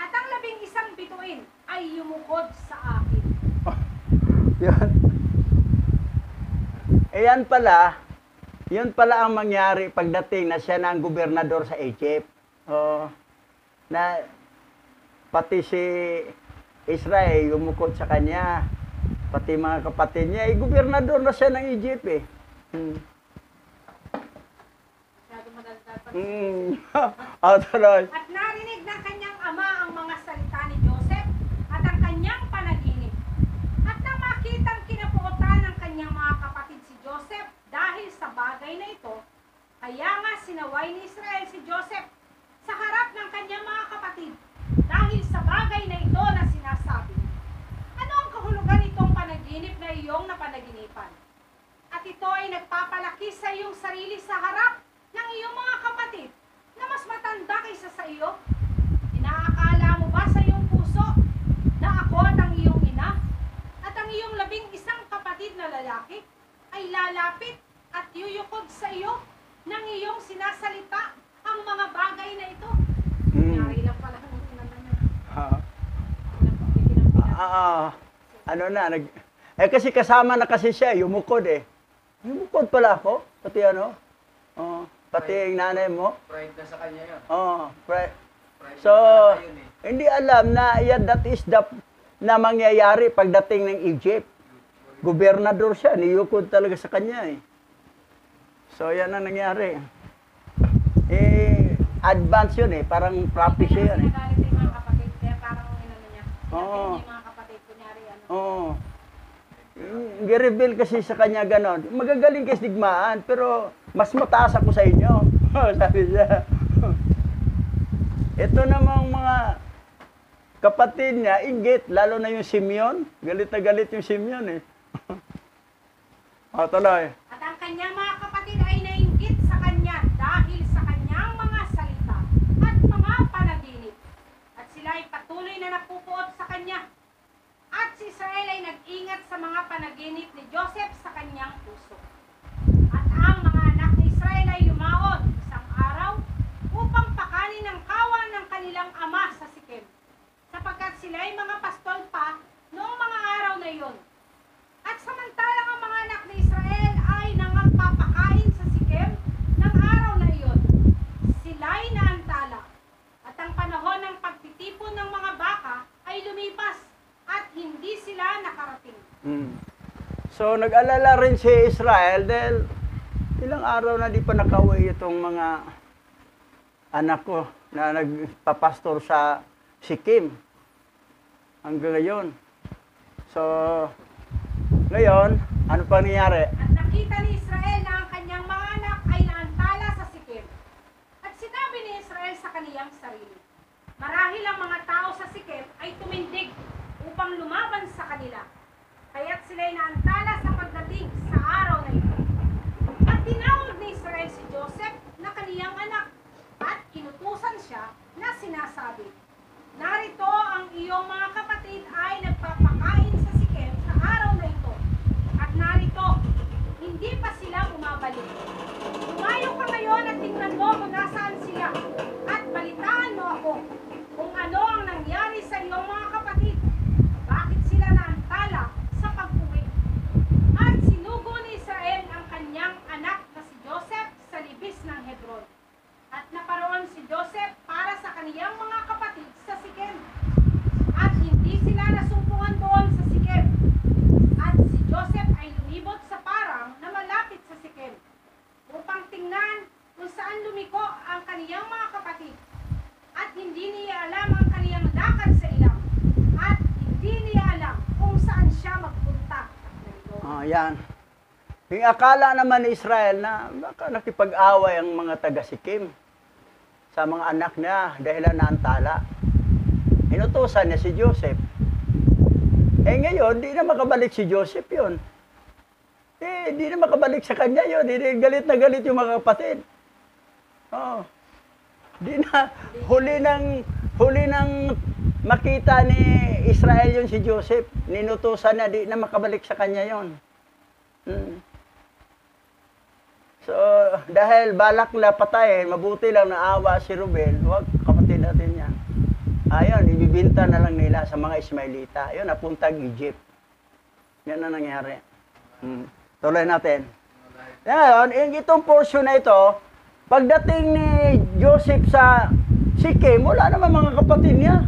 [SPEAKER 3] at ang 11 bituin ay yumukod sa akin.
[SPEAKER 2] Yun. Eh yun pala ang mangyari pagdating na siya na ang gobernador sa Egypt. Oh, na pati si Israel yumukod sa kanya. Pati mga kapatid niya, gobernador na siya ng Egypt eh. Tuloy.
[SPEAKER 3] At narinig ng kanyang ama ang mga salita ni Joseph at ang kanyang panaginip. At nang makitang kinapuotan ng kanyang mga kapatid si Joseph dahil sa bagay na ito, kaya nga sinaway ni Israel si Joseph sa harap ng kanyang mga kapatid dahil sa bagay na ito na sinasabi. Ano ang kahulugan itong panaginip na iyong napanaginipan? At ito ay nagpapalaki sa iyong sarili sa harap ng iyong mga kapatid na mas matanda kaysa sa iyo? Inaakala mo ba sa iyong puso na ako at ang iyong ina at ang iyong 11 kapatid na lalaki ay lalapit at yuyukod sa iyo ng iyong sinasalita ang mga bagay na ito? Nangyari lang pala ng ina na niya.
[SPEAKER 2] Kasi kasama na kasi siya, yumukod eh. Yumukod pala ako, pati ano. Pati yung nanay mo.
[SPEAKER 1] Pride na sa kanya yun.
[SPEAKER 2] Pride.
[SPEAKER 1] Pride
[SPEAKER 2] So,
[SPEAKER 1] na yun eh.
[SPEAKER 2] hindi alam na yan, that is the na mangyayari pagdating ng Egypt. Gobernador siya, niyukod talaga sa kanya eh. So, yan ang nangyari. Advance yun eh, parang prophecy yun eh.
[SPEAKER 3] Nagalit yung mga kapatid, kaya parang inano niya.
[SPEAKER 2] Oo.
[SPEAKER 3] Yung mga kapatid, kunyari ano.
[SPEAKER 2] Oo. Gi-reveal kasi sa kanya ganon. Magagaling kasi digmaan, pero mas mataas ako sa inyo. Sabi siya. Ito namang mga kapatid niya, inggit, lalo na yung Simeon. Galit na galit yung Simeon eh. Tuloy.
[SPEAKER 3] At ang kanyang mga kapatid ay nainggit sa kanya dahil sa kanyang mga salita at mga panaginip. At sila ay patuloy na napupuot sa kanya. At si Israel ay nag-ingat sa mga panaginip ni Joseph sa kanyang puso. At ang mga anak ni Israel ay lumaon isang araw upang pakanin ang kawan ng kanilang ama sa Sikem, sapagkat sila ay mga pastol pa noong mga araw na iyon. At samantalang ang mga anak ni Israel ay nangagpapakain sa Sikem ng araw na iyon, sila'y naantala. At ang panahon ng pagtitipon ng mga baka ay lumipas at hindi sila nakarating.
[SPEAKER 2] So, nag-alala rin si Israel dahil ilang araw na di pa nakauwi itong mga anak ko na nagpapastor sa Sikim. Hanggang ngayon. So, ngayon, ano pa nangyari?
[SPEAKER 3] At nakita ni Israel na ang kanyang mga anak ay naantala sa Sikem. At sinabi ni Israel sa kaniyang sarili, marahil ang mga tao sa Sikem ay tumindig upang lumaban sa kanila. Kaya't sila'y naantala sa pagdating sa araw na ito. At tinawag ni Israel si Joseph na kaniyang anak at inutusan siya na sinasabi, narito ang iyong mga kapatid ay nagpapakain sa Sikem sa araw na ito. At narito, hindi pa sila bumabalik. Tumayo ka ngayon at tingnan mo kung nasaan sila. At balitaan mo ako kung ano ang nangyari sa iyong mga kapatid. Bakit sila naantala sa pag-uwi? At sinugo ni Israel ang kanyang anak na si Joseph sa libis ng Hebron. At naparoon si Joseph para sa kaniyang mga kapatid sa Sikem. At hindi sila nasumpungan doon sa Sikem. At si Joseph ay lumibot sa parang na malapit sa Sikem upang tingnan kung saan lumiko ang kaniyang mga kapatid. At hindi niya alam ang kaniyang lakad sa ilang. At hindi niya alam kung saan siya magpunta.
[SPEAKER 2] Yan. Yung akala naman ni Israel na baka nakipag-away ang mga taga-Sikim sa mga anak niya dahil naantala. Inutusan niya si Joseph. Ngayon, di na makabalik si Joseph yun. Di na makabalik sa kanya yun. Galit na galit yung mga kapatid. Di na, huli ng makita ni Israel yun si Joseph. Ninutusan niya, di na makabalik sa kanya yun. So, dahil balak na patayin, mabuti lang naawa si Ruben, huwag kapatid natin yan. Ayun, ibibinta na lang nila sa mga Ismailita. Ayun, napuntag Egypt. Yan na nangyari. Tuloy natin. Ngayon, itong portion na ito, pagdating ni Joseph sa Sikem, wala naman mga kapatid niya.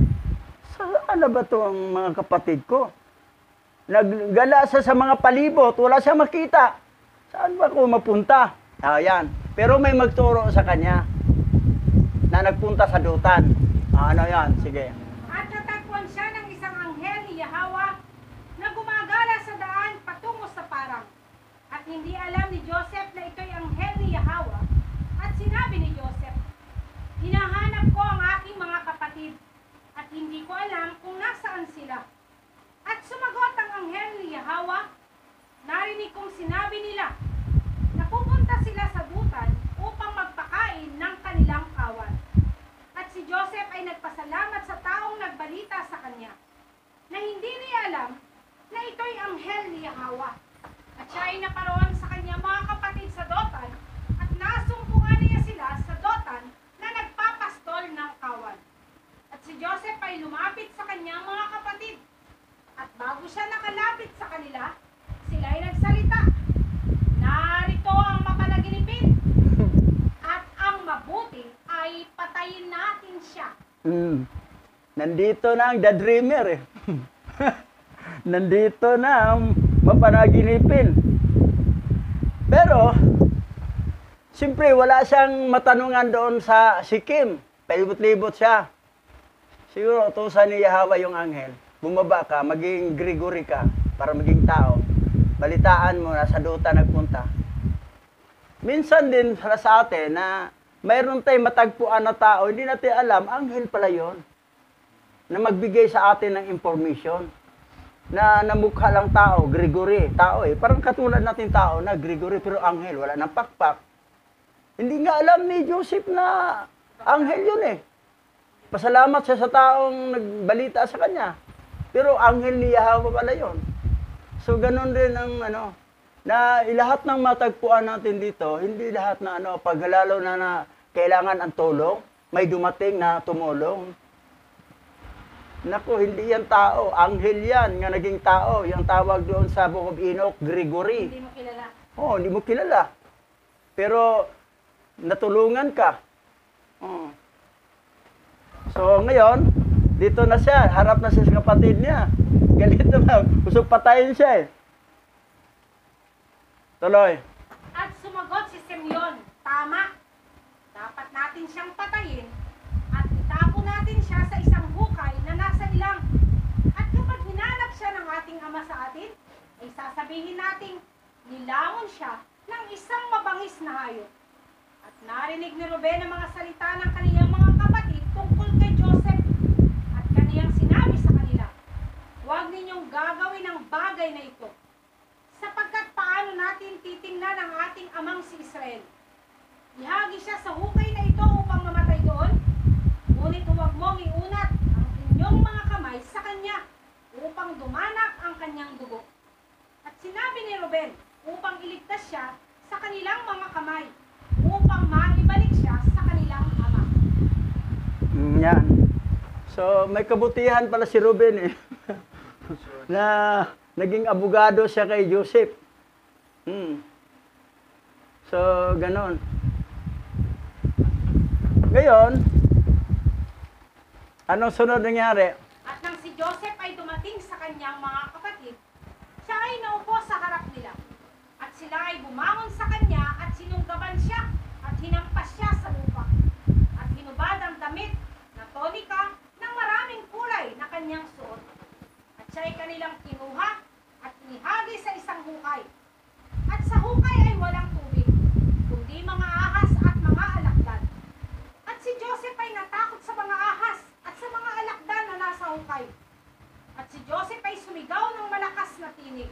[SPEAKER 2] Saan na ba ito ang mga kapatid ko? Naggala siya sa mga palibot, wala siya makita. Saan ba ako mapunta? Ayan. Pero may magturo sa kanya. na nagpunta sa Dotan. Ano yan? Sige.
[SPEAKER 3] At natagpuan siya ng isang anghel ni Yahweh na gumagala sa daan patungo sa parang. At hindi alam ni Joseph na ito'y anghel ni Yahweh. At sinabi ni Joseph, hinahanap ko ang aking mga kapatid at hindi ko alam kung nasaan sila. At sumagot ang anghel ni Yahweh, narinig kong sinabi nila na pupunta sila sa Dotan upang magpakain ng kanilang kawan. At si Joseph ay nagpasalamat sa taong nagbalita sa kanya na hindi niya alam na ito'y anghel ni Yahweh. At siya ay naparoon sa kanyang mga kapatid sa Dotan at nasumpungan niya sila sa Dotan na nagpapastol ng kawan. At si Joseph ay lumapit sa kanyang mga kapatid. At bago siya nakalapit sa kanila, sila ay nagsalita, narito ang mapanaginipin at ang mabuti ay patayin natin siya.
[SPEAKER 2] Nandito na ang The Dreamer eh. Nandito na ang mapanaginipin. Pero, siyempre wala siyang matanungan doon sa Sikim. Palibot-libot siya. Siguro utusan ni Yahweh yung anghel. Bumaba ka, maging Gregory ka, para maging tao. Balitaan mo na sa Dotan nagpunta. Minsan din sa atin na mayroon tayong matagpuan na tao, hindi natin alam, anghel pala yon na magbigay sa atin ng information. Na namukha lang tao, Gregory, tao eh. Parang katulad natin tao na Gregory, pero anghel, wala nang pakpak. Hindi nga alam ni Joseph na anghel yun eh. Pasalamat siya sa taong nagbalita sa kanya. Pero anghel ni Yahweh pala yun. So ganun din ang na lahat ng matagpuan natin dito, hindi lahat na paglalo na kailangan ang tulong, may dumating na tumulong. Naku, hindi yan tao, anghel yan, nga naging tao. Yung tawag doon sa Book of Enoch, Gregory.
[SPEAKER 3] Hindi mo kilala.
[SPEAKER 2] Oo, hindi mo kilala. Pero natulungan ka. Oo. So ngayon, dito na siya, harap na siya sa kapatid niya. Galit naman, gusto patayin siya eh. Tuloy.
[SPEAKER 3] At sumagot si Simeon, tama, dapat natin siyang patayin at itapo natin siya sa isang hukay na nasa ilang. At kapag hinanap siya ng ating ama sa atin, ay sasabihin nating nilamon siya ng isang mabangis na hayop. At narinig ni Ruben ang mga salita ng kaniyang mga kapatid tungkol kay Joseph at kaniyang sinabi sa kanila, huwag ninyong gagawin ang bagay na ito, sapagkat paano natin titingnan ang ating amang si Israel? Ihagi siya sa hukay na ito upang mamatay doon, ngunit huwag mong iunat ang inyong mga kamay sa kanya upang dumanak ang kanyang dugo. At sinabi ni Ruben upang iligtas siya sa kanilang mga kamay, upang maibalik siya sa kanilang ama.
[SPEAKER 2] Yan. So may kabutihan pala si Ruben eh. Na naging abogado siya kay Joseph. So, ganon. Ngayon, anong sunod nangyari?
[SPEAKER 3] At nang si Joseph ay dumating sa kanyang mga kapatid, siya ay naupo sa harap nila. At sila ay bumangon sa kanya at sinunggaban siya at hinampas siya sa lupa. At hinubad ang damit na tonika ng maraming kulay na kanyang suot. At siya ay kanilang kinuha at inihagi sa isang hukay. At sa hukay ay walang tubig, kundi mga ahas at mga alakdan. At si Joseph ay natakot sa mga ahas at sa mga alakdan na nasa hukay. At si Joseph ay sumigaw ng malakas na tinig.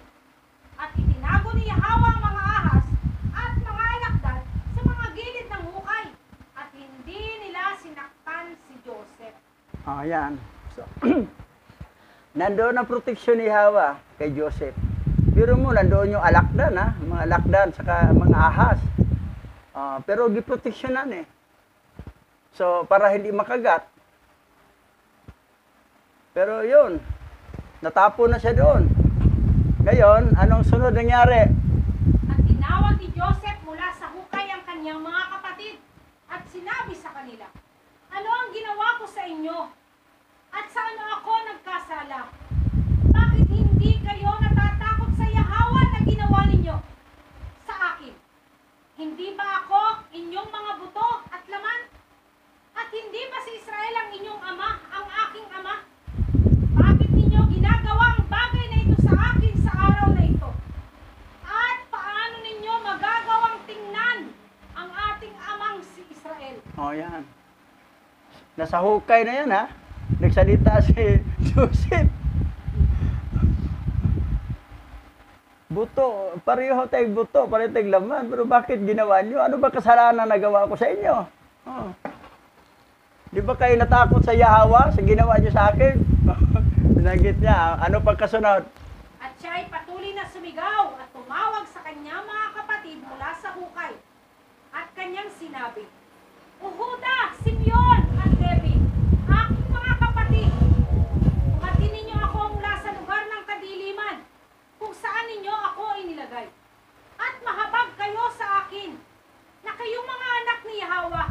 [SPEAKER 3] At itinago ni Yahweh ang mga ahas at mga alakdan sa mga gilid ng hukay. At hindi nila sinaktan si Joseph.
[SPEAKER 2] Yan. So, nandoon ang proteksyon ni Yahweh kay Joseph. Pero mo, nandoon yung alakdan, mga alakdan, saka mga ahas. Pero giproteksyonan eh. So, para hindi makagat. Pero yun, natapon na siya doon. Ngayon, anong sunod nangyari?
[SPEAKER 3] At tinawag ni Joseph mula sa hukay ang kanyang mga kapatid at sinabi sa kanila, ano ang ginawa ko sa inyo? At saan ako nagkasala? Bakit hindi kayo natatakot sa Yahweh na ginawa ninyo sa akin? Hindi ba ako inyong mga buto at laman? At
[SPEAKER 2] Nasa hukay na yan, ha? Nagsalita si Joseph. Buto, pareho tayong buto, pareho tayong laman. Pero bakit ginawa nyo? Ano ba kasalanan na nagawa ko sa inyo? Oh. Di ba kayo natakot sa Yahweh, sa ginawa nyo sa akin? Binanggit niya, ano pagkasunod?
[SPEAKER 3] At siya ay patuloy na sumigaw at tumawag sa kanyang mga kapatid mula sa hukay. At kanyang sinabi, O Huda, Simeon at Levi, aking mga kapatid, buhatin ninyo ako mula sa lugar ng kadiliman, kung saan ninyo ako inilagay. At mahabag kayo sa akin, na kayong mga anak ni Yahweh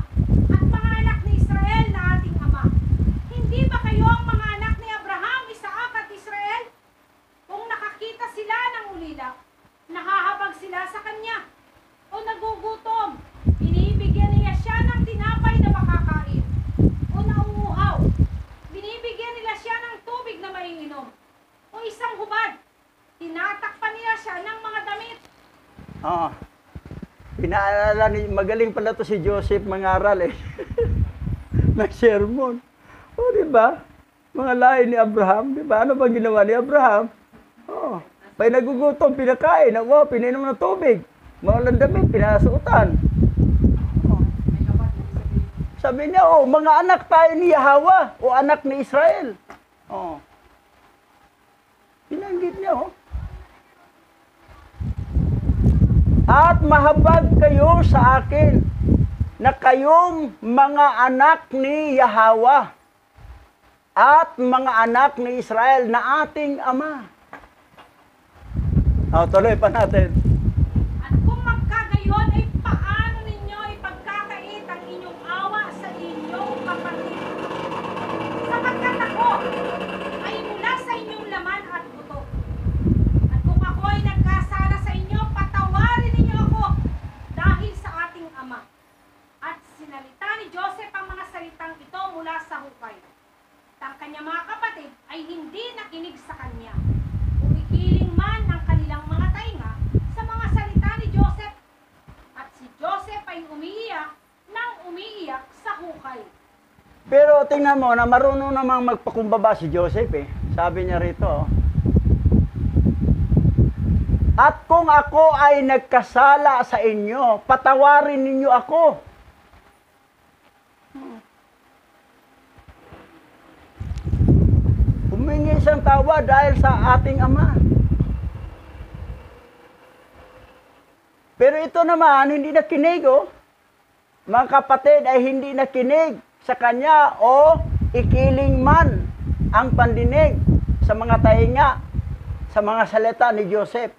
[SPEAKER 3] at mga anak ni Israel na ating ama. Hindi ba kayo ang mga anak ni Abraham, Isaac at Israel? Kung nakakita sila ng ulila, nahahabag sila sa kanya. O nagugutom, binibigyan niya siya ng tinapay na makakain. O nauuhaw, binibigyan nila siya ng tubig na maiinom. O isang hubad, tinatakpan niya siya ng mga damit.
[SPEAKER 2] Oh. Pinaalala ni, magaling pala to si Joseph mangaral eh. Nag-sermon. O, di ba? Mga lahi ni Abraham, di ba? Ano bang ginawa ni Abraham? Oh, may nagugutom, pinakain. Oh, pinainom ng tubig. Mga damit, pinasuutan. Oh. Sabi niya, oh, mga anak tayo ni Yahweh o anak ni Israel. Oh. Binanggit niya, oh. At mahabag kayo sa akin na kayong mga anak ni Yahweh at mga anak ni Israel na ating ama. Tuloy pa natin.
[SPEAKER 3] At kung magkagayon ay paano ninyo ipagkakait ang inyong awa sa inyong kapatid? Sapagkat ako ay mula sa inyong laman at buto. At kung ako ay nagkasala sa inyo, patawarin ninyo ako dahil sa ating ama. At sinalita ni Joseph ang mga salitang ito mula sa hukay. At ang kanyang mga kapatid ay hindi nakinig sa kanya. Umikiling man ang kanilang mga tainga sa mga salita ni Joseph. At si Joseph ay umiiyak nang umiiyak sa hukay.
[SPEAKER 2] Pero tingnan mo na marunong namang magpakumbaba si Joseph eh. Sabi niya rito, oh. At kung ako ay nagkasala sa inyo, patawarin ninyo ako. Humingi siyang tawa dahil sa ating ama. Pero ito naman, hindi nakinig, oh. Mga kapatid ay hindi nakinig sa kanya o ikiling man ang pandinig sa mga tainga, sa mga salita ni Joseph.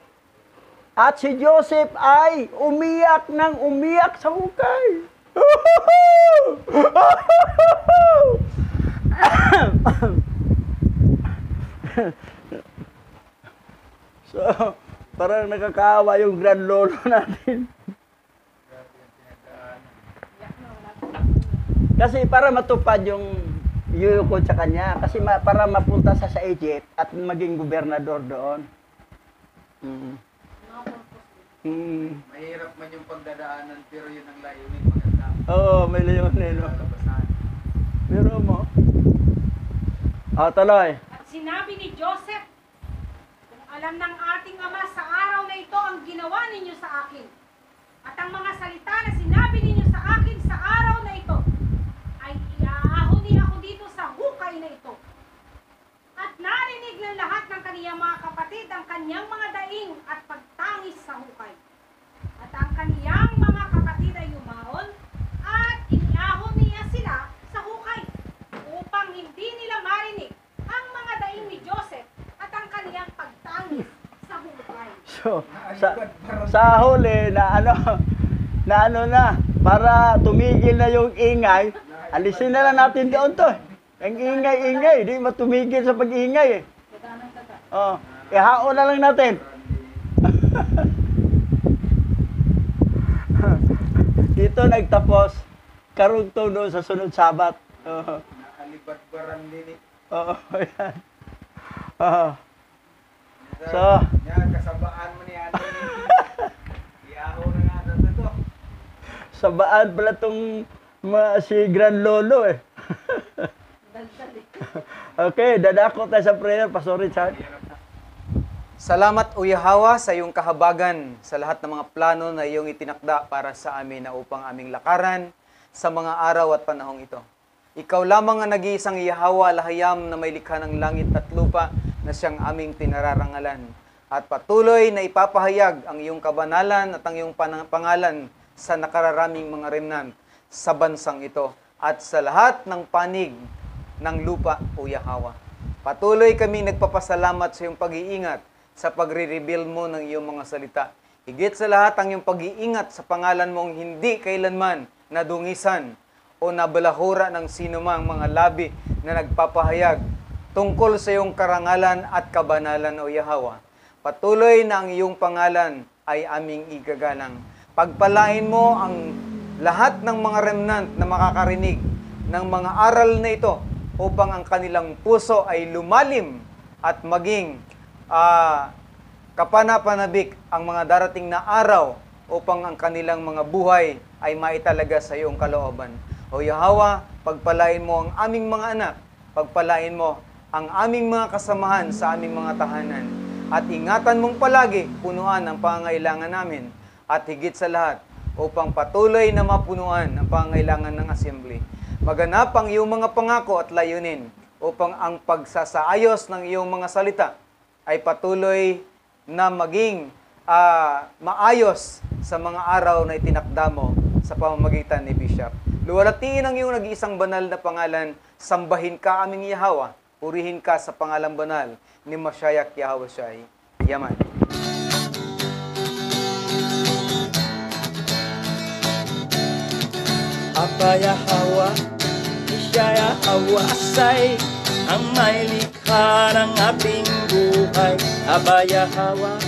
[SPEAKER 2] At si Joseph ay umiyak ng umiyak sa hukay. So, parang nakakaawa yung grand lolo natin. Kasi para matupad yung yuyukod sa kanya. Kasi para mapunta sa Egypt at maging gobernador doon.
[SPEAKER 4] Mahirap man yung pagdadaanan, pero yun ang layunin maganda.
[SPEAKER 2] Oo, may layunin. Pero mo. Tuloy.
[SPEAKER 3] At sinabi ni Joseph, kung alam ng ating ama sa araw na ito ang ginawa ninyo sa akin, at ang mga salita na sinabi ninyo sa akin sa araw na ito, ay iaahon niya ako dito sa hukay na ito. At narinig ng lahat ng kaniyang mga kapatid ang kaniyang mga daing at pagtangis sa hukay. At ang kaniyang mga kapatid ay umahon at iniahon niya sila sa hukay upang hindi nila marinig ang mga daing ni Joseph at ang kaniyang pagtangis sa hukay.
[SPEAKER 2] So, sa huli na na para tumigil na yung ingay, alisin na lang natin doon to. Ang ingay-ingay, di matumigil sa pag-ingay eh. Oh, ihaon na lang natin. Dito nagtapos, karugtong doon sa sunod Sabat. Oh.
[SPEAKER 4] Nakalibad-baran din eh.
[SPEAKER 2] Oo, yan. Oh. So,
[SPEAKER 4] yan, kasabaan mo ni Ate. Iaho na nga na ito.
[SPEAKER 2] sabaan pala tong si Grand Lolo eh. Okay, dadako tayo sa prayer, Pastor Richard.
[SPEAKER 5] Salamat, O Yahweh, sa iyong kahabagan, sa lahat ng mga plano na iyong itinakda para sa amin na upang aming lakaran sa mga araw at panahong ito. Ikaw lamang ang nag-iisang Yahweh, lahayam na may likha ng langit at lupa na siyang aming pinararangalan. At patuloy na ipapahayag ang iyong kabanalan at ang iyong pangalan sa nakararaming mga remnant sa bansang ito at sa lahat ng panig ng lupa, O Yahweh. Patuloy kaming nagpapasalamat sa iyong pag-iingat sa pagre-reveal mo ng iyong mga salita. Higit sa lahat ang iyong pag-iingat sa pangalan mong hindi kailanman nadungisan o nabalahura ng sinumang mga labi na nagpapahayag tungkol sa iyong karangalan at kabanalan, O Yahweh. Patuloy na ang iyong pangalan ay aming igagalang. Pagpalain mo ang lahat ng mga remnant na makakarinig ng mga aral na ito upang ang kanilang puso ay lumalim at maging kapanapanabik ang mga darating na araw upang ang kanilang mga buhay ay maitalaga sa iyong kalooban. O Yahweh, pagpalain mo ang aming mga anak, pagpalain mo ang aming mga kasamahan sa aming mga tahanan, at ingatan mong palagi punuan ang pangangailangan namin, at higit sa lahat, upang patuloy na mapunuan ang pangangailangan ng assembly. Maganap ang iyong mga pangako at layunin upang ang pagsasaayos ng iyong mga salita ay patuloy na maging maayos sa mga araw na itinakda mo sa pamamagitan ni Bishop. Luwalhatiin ang iyong nag-iisang banal na pangalan, sambahin ka aming Yahweh, purihin ka sa pangalang banal ni Mashiach Yahweh Shai. Yaman.
[SPEAKER 1] Aba Yahweh, siya Yahweh asay, ang may likha ng ating buhay. Aba Yahweh,